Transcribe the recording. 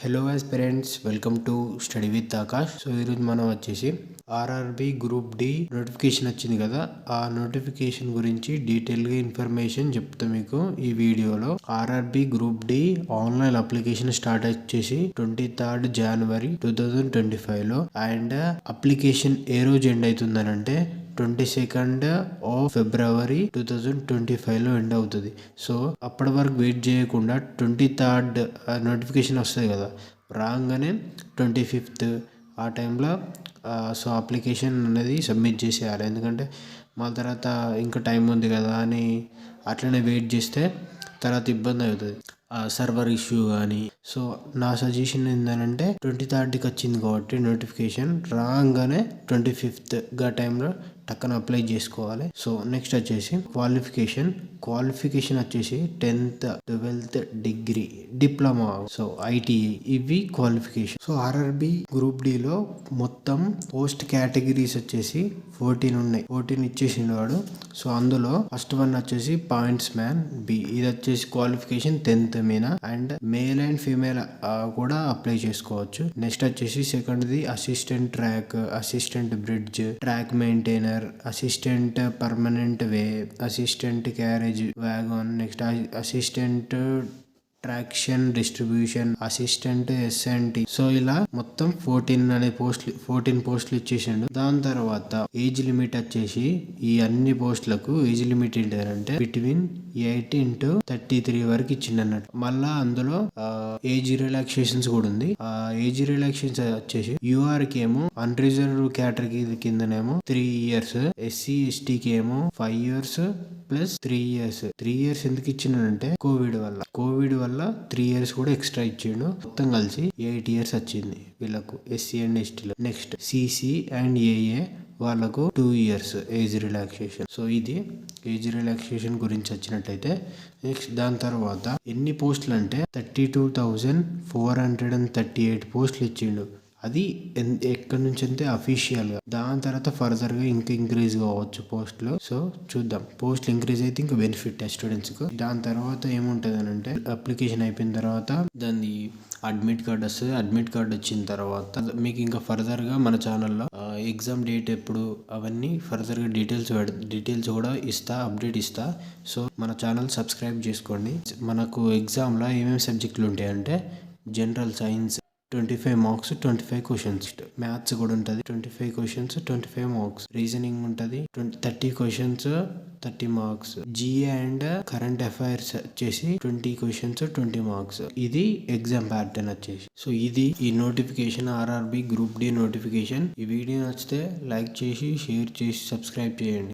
Hello aspirants, welcome to study with Akash. So ఈరోజు మనం వచ్చేసి ఆర్ఆర్బి గ్రూప్ డి నోటిఫికేషన్ వచ్చింది కదా, ఆ నోటిఫికేషన్ గురించి డీటెయిల్గా ఇన్ఫర్మేషన్ చెప్తా మీకు ఈ వీడియోలో. RRB group D online application start వచ్చేసి 23rd January 2025లో అండ్ అప్లికేషన్ ఏ రోజు ఎండ్ అవుతుందని అంటే 22nd February 2025లో ఎండ్ అవుతుంది. సో అప్పటి వరకు వెయిట్ చేయకుండా 23rd నోటిఫికేషన్ వస్తుంది కదా, రాగానే 25th ఆ టైంలో సో అప్లికేషన్ అనేది సబ్మిట్ చేసేయాలి. ఎందుకంటే మా తర్వాత ఇంకా టైం ఉంది కదా అని అట్లనే వెయిట్ చేస్తే తర్వాత ఇబ్బంది అవుతుంది, సర్వర్ ఇష్యూ కానీ. సో నా సజెషన్ ఏంటంటే 23rd వచ్చింది కాబట్టి నోటిఫికేషన్ రాగానే 25th టైంలో టక్కన అప్లై చేసుకోవాలి. సో నెక్స్ట్ వచ్చేసి క్వాలిఫికేషన్ వచ్చేసి 10th 12th degree diploma, so ITI, ఇవి క్వాలిఫికేషన్. సో ఆర్ఆర్బి గ్రూప్ డిలో మొత్తం పోస్ట్ కేటగిరీస్ వచ్చేసి 14 ఉన్నాయి. 14 ఇచ్చేసిండు వాడు. సో అందులో ఫస్ట్ వన్ వచ్చేసి పాయింట్స్ మ్యాన్ బి, ఇది వచ్చేసి క్వాలిఫికేషన్ 10th మీద అండ్ మేల్ అండ్ ఫీమేల్ కూడా అప్లై చేసుకోవచ్చు. నెక్స్ట్ వచ్చేసి సెకండ్ది assistant track, assistant bridge, track maintainer, assistant permanent way, assistant carriage wagon, next assistant traction distribution, assistant SNT. So ఇలా మొత్తం 14 పోస్టులు ఇచ్చేసిండు. దాని తర్వాత ఏజ్ లిమిట్ వచ్చేసి ఈ అన్ని పోస్టులకు ఏజ్ లిమిట్ ఏంటంటే బిట్వీన్ 18 to 33 వరకు ఇచ్చిండు అన్నట్టు. మళ్ళా అందులో ఏజ్ రిలాక్సేషన్స్ కూడా ఉంది. ఆ ఏజ్ రిలాక్సేషన్స్ వచ్చేసి యూఆర్ కి ఏమో అన్రిజర్వ్ కేటగిరీ కిందనేమో 3 years, ఎస్సీ ఎస్టీకి ఏమో 5 years ప్లస్ 3 years. 3 years ఎందుకు ఇచ్చిండంటే కోవిడ్ వల్ల 3 years కూడా ఎక్స్ట్రా ఇచ్చిండు. మొత్తం కలిసి 8 years వచ్చింది వీళ్ళకు ఎస్సీ అండ్ ఎస్టీలో. నెక్స్ట్ సిసి అండ్ ఏఏ వాళ్ళకు 2 years ఏజ్ రిలాక్సేషన్. సో ఇది ఏజ్ రిలాక్సేషన్ గురించి వచ్చినట్టయితే నెక్స్ట్ దాని తర్వాత ఎన్ని పోస్టులు అంటే 32,438 పోస్టులు ఇచ్చిండు. అది ఎక్కడి నుంచి అంటే అఫీషియల్ గా. దాని తర్వాత ఫర్దర్ గా ఇంకా ఇంక్రీజ్ కావచ్చు పోస్టులు. సో చూద్దాం, పోస్టులు ఇంక్రీజ్ అయితే ఇంకా బెనిఫిట్ స్టూడెంట్స్ కు. దాని తర్వాత ఏముంటది అని అంటే అప్లికేషన్ అయిపోయిన తర్వాత దాని అడ్మిట్ కార్డ్ వస్తుంది. అడ్మిట్ కార్డ్ వచ్చిన తర్వాత మీకు ఇంకా ఫర్దర్ గా మన ఛానల్లో ఎగ్జామ్ డేట్ ఎప్పుడు అవన్నీ ఫర్దర్ గా డీటెయిల్స్ కూడా అప్డేట్ ఇస్తా. సో మన ఛానల్ సబ్స్క్రైబ్ చేసుకోండి. మనకు ఎగ్జామ్ లో ఏమేమి సబ్జెక్టులు ఉంటాయంటే general science 25 marks 25 questions, maths కూడా ఉంటుంది 25 questions 25 marks, రీజనింగ్ ఉంటుంది 30 questions 30 marks, GA and current affairs వచ్చేసి 20 questions 20 marks. ఇది ఎగ్జామ్ ప్యాటర్న్ వచ్చేసి. సో ఇది ఈ notification RRB group D notification. ఈ వీడియో నచ్చితే లైక్ చేసి షేర్ చేసి సబ్స్క్రైబ్ చేయండి.